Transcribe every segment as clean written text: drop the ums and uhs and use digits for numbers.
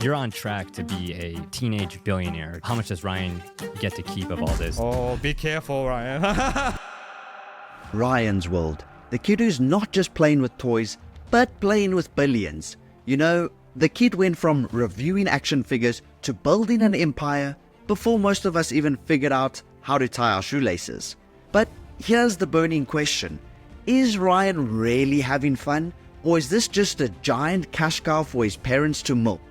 You're on track to be a teenage billionaire. How much does Ryan get to keep of all this? Oh, be careful, Ryan. Ryan's world. The kid who's not just playing with toys, but playing with billions. You know, the kid went from reviewing action figures to building an empire before most of us even figured out how to tie our shoelaces. But here's the burning question. Is Ryan really having fun? Or is this just a giant cash cow for his parents to milk?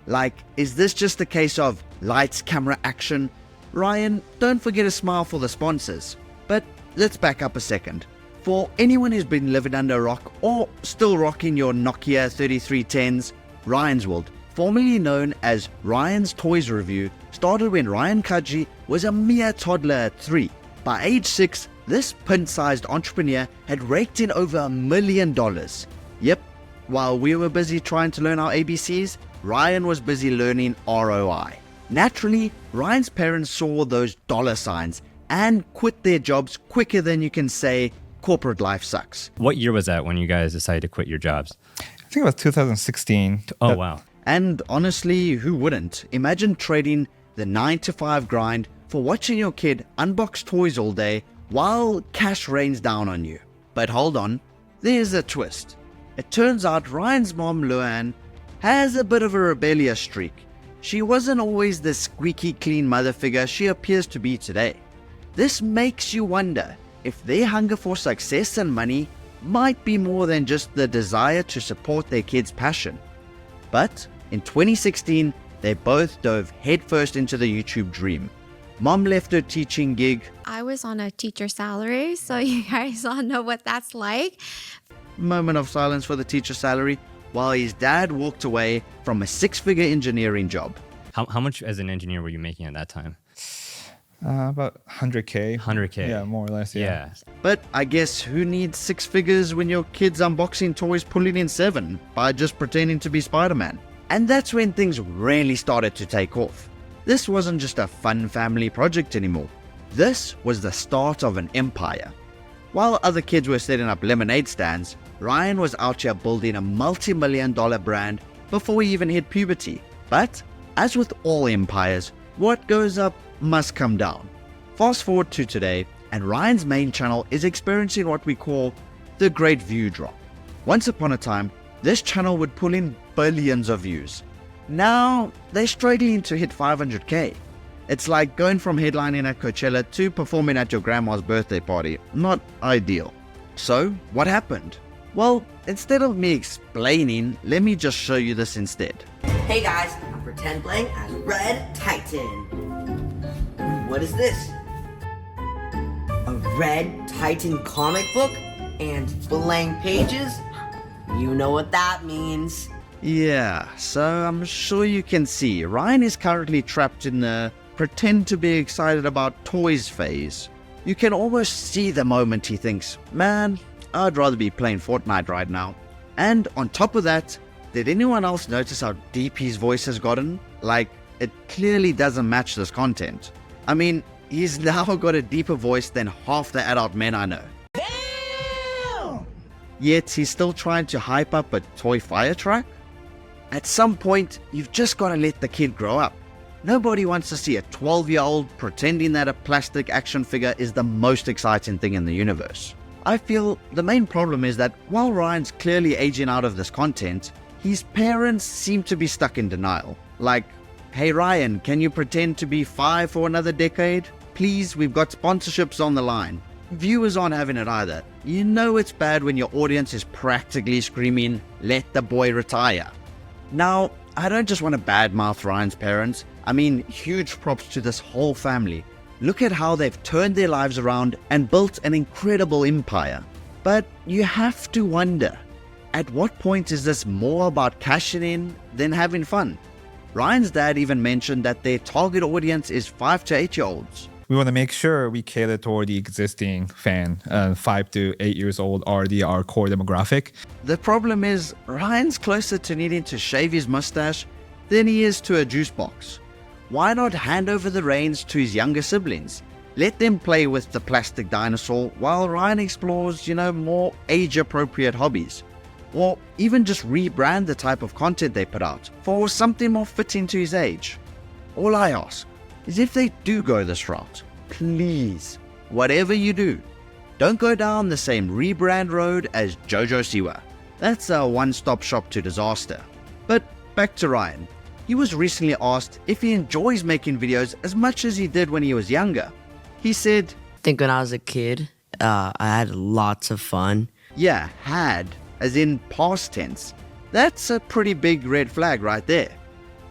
Like, is this just a case of lights, camera, action? Ryan, don't forget a smile for the sponsors. But let's back up a second. For anyone who's been living under a rock or still rocking your Nokia 3310s, Ryan's World, formerly known as Ryan's Toys Review, started when Ryan Kaji was a mere toddler at 3. By age 6, this pin-sized entrepreneur had raked in over $1 million. Yep, while we were busy trying to learn our ABCs, Ryan was busy learning ROI. Naturally, Ryan's parents saw those dollar signs and quit their jobs quicker than you can say corporate life sucks. What year was that when you guys decided to quit your jobs? I think it was 2016. Oh, wow. And honestly, who wouldn't? Imagine trading the 9-to-5 grind for watching your kid unbox toys all day while cash rains down on you. But hold on, there's a twist. It turns out Ryan's mom, Luann, has a bit of a rebellious streak. She wasn't always the squeaky clean mother figure she appears to be today. This makes you wonder if their hunger for success and money might be more than just the desire to support their kid's passion. But in 2016, they both dove headfirst into the YouTube dream. Mom left her teaching gig. I was on a teacher salary, so you guys all know what that's like. Moment of silence for the teacher salary, while his dad walked away from a 6-figure engineering job. How much as an engineer were you making at that time? About 100K. 100K. Yeah, more or less, yeah. But I guess who needs 6 figures when your kid's unboxing toys pulling in 7 by just pretending to be Spider-Man? And that's when things really started to take off. This wasn't just a fun family project anymore. This was the start of an empire. While other kids were setting up lemonade stands, Ryan was out here building a multi-million-dollar brand before he even hit puberty. But, as with all empires, what goes up must come down. Fast forward to today, and Ryan's main channel is experiencing what we call the Great View Drop. Once upon a time, this channel would pull in billions of views. Now, they're struggling to hit 500K. It's like going from headlining at Coachella to performing at your grandma's birthday party. Not ideal. So, what happened? Well, instead of me explaining, let me just show you this instead. Hey guys, I'm pretend playing as Red Titan. What is this? A Red Titan comic book? And blank pages? You know what that means. Yeah, so I'm sure you can see, Ryan is currently trapped in the pretend to be excited about toys phase. You can almost see the moment he thinks, man, I'd rather be playing Fortnite right now. And on top of that, did anyone else notice how deep his voice has gotten? Like, it clearly doesn't match this content. I mean, he's now got a deeper voice than half the adult men I know. Damn! Yet he's still trying to hype up a toy fire truck? At some point, you've just got to let the kid grow up. Nobody wants to see a 12-year-old pretending that a plastic action figure is the most exciting thing in the universe. I feel the main problem is that while Ryan's clearly aging out of this content, his parents seem to be stuck in denial. Like, hey Ryan, can you pretend to be 5 for another decade? Please, we've got sponsorships on the line. Viewers aren't having it either. You know it's bad when your audience is practically screaming, let the boy retire. Now, I don't just want to badmouth Ryan's parents. I mean, huge props to this whole family. Look at how they've turned their lives around and built an incredible empire. But you have to wonder, at what point is this more about cashing in than having fun? Ryan's dad even mentioned that their target audience is 5 to 8-year-olds. We want to make sure we cater toward the existing fan. 5 to 8 years old are our core demographic. The problem is, Ryan's closer to needing to shave his mustache than he is to a juice box. Why not hand over the reins to his younger siblings? Let them play with the plastic dinosaur while Ryan explores, more age-appropriate hobbies. or even just rebrand the type of content they put out for something more fitting to his age. All I ask is if they do go this route, please, whatever you do, don't go down the same rebrand road as Jojo Siwa. That's a one-stop shop to disaster. But back to Ryan. He was recently asked if he enjoys making videos as much as he did when he was younger. He said, I think when I was a kid, I had lots of fun. yeah, had, as in past tense. That's a pretty big red flag right there.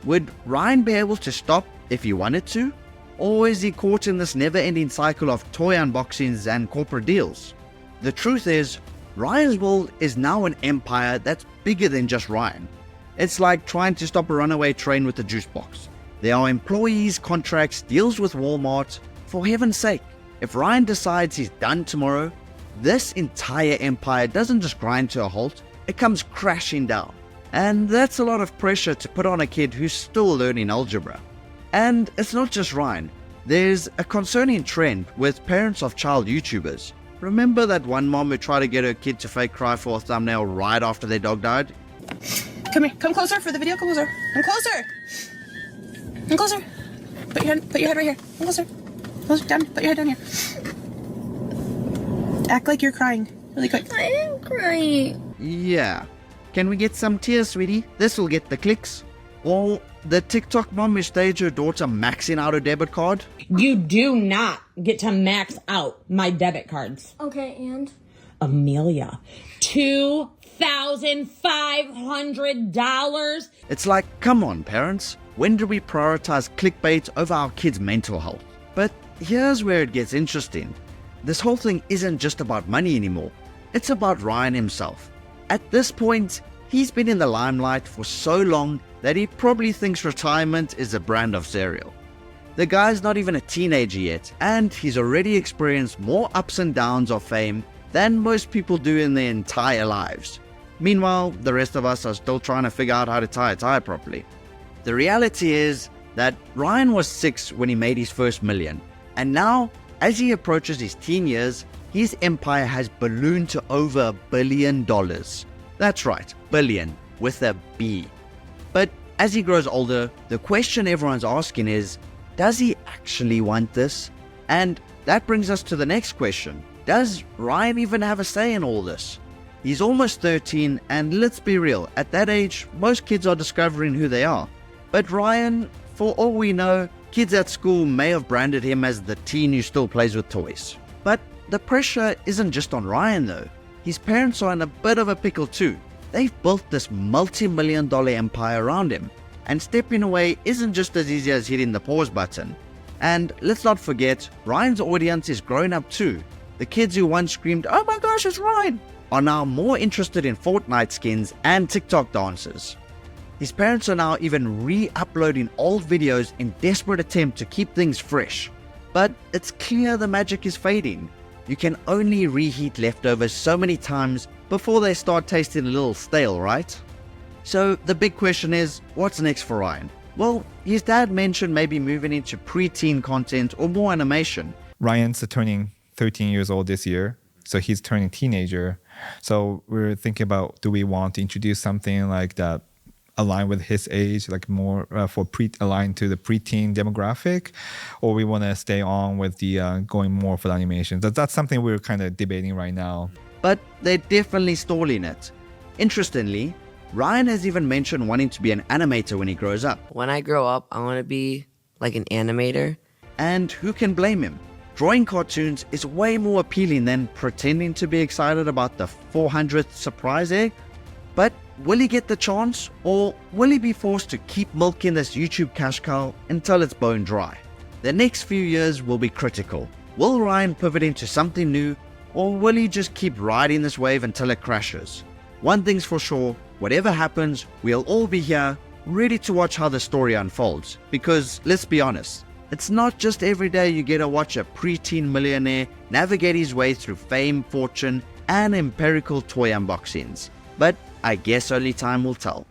Would Ryan be able to stop if he wanted to? Or is he caught in this never-ending cycle of toy unboxings and corporate deals? The truth is, Ryan's world is now an empire that's bigger than just Ryan. It's like trying to stop a runaway train with a juice box. There are employees, contracts, deals with Walmart. For heaven's sake, if Ryan decides he's done tomorrow, this entire empire doesn't just grind to a halt, it comes crashing down. And that's a lot of pressure to put on a kid who's still learning algebra. And it's not just Ryan. There's a concerning trend with parents of child YouTubers. Remember that one mom who tried to get her kid to fake cry for a thumbnail right after their dog died? Come here. Come closer for the video. Come closer. Come closer. Come closer. Put your head right here. Come closer. Closer. Down. Put your head down here. Act like you're crying. Really quick. I am crying. Yeah. Can we get some tears, sweetie? This will get the clicks. Or the TikTok mom who staged her daughter maxing out her debit card? You do not get to max out my debit cards. Okay, and? Amelia, $2,500? It's like, come on, parents. When do we prioritize clickbait over our kids' mental health? But here's where it gets interesting. This whole thing isn't just about money anymore. It's about Ryan himself. At this point, he's been in the limelight for so long that he probably thinks retirement is a brand of cereal. The guy's not even a teenager yet, and he's already experienced more ups and downs of fame than most people do in their entire lives. Meanwhile, the rest of us are still trying to figure out how to tie a tie properly. The reality is that Ryan was 6 when he made his first million, and now, as he approaches his teen years, his empire has ballooned to over $1 billion. That's right, billion, with a B. But as he grows older, the question everyone's asking is, does he actually want this? And that brings us to the next question. Does Ryan even have a say in all this? He's almost 13, and let's be real, at that age, most kids are discovering who they are. But Ryan, for all we know, kids at school may have branded him as the teen who still plays with toys. But the pressure isn't just on Ryan though. His parents are in a bit of a pickle too. They've built this multi-million-dollar empire around him, and stepping away isn't just as easy as hitting the pause button. And let's not forget, Ryan's audience is growing up too. The kids who once screamed, "Oh my gosh, it's Ryan!" are now more interested in Fortnite skins and TikTok dances. His parents are now even re-uploading old videos in desperate attempt to keep things fresh. But it's clear the magic is fading. You can only reheat leftovers so many times before they start tasting a little stale, right? So the big question is, what's next for Ryan? Well, his dad mentioned maybe moving into pre-teen content or more animation. Ryan's turning 13 years old this year, so he's turning teenager. So we're thinking about, do we want to introduce something like that align with his age, like more for aligned to the preteen demographic, or we want to stay on with the going more for the animation? That's something we're kind of debating right now. But they're definitely stalling it. Interestingly, Ryan has even mentioned wanting to be an animator when he grows up. When I grow up, I want to be like an animator. And who can blame him? Drawing cartoons is way more appealing than pretending to be excited about the 400th surprise egg. But will he get the chance, or will he be forced to keep milking this YouTube cash cow until it's bone dry? The next few years will be critical. Will Ryan pivot into something new, or will he just keep riding this wave until it crashes? One thing's for sure, whatever happens, we'll all be here, ready to watch how the story unfolds. Because, let's be honest, it's not just every day you get to watch a preteen millionaire navigate his way through fame, fortune, and empirical toy unboxings. But I guess only time will tell.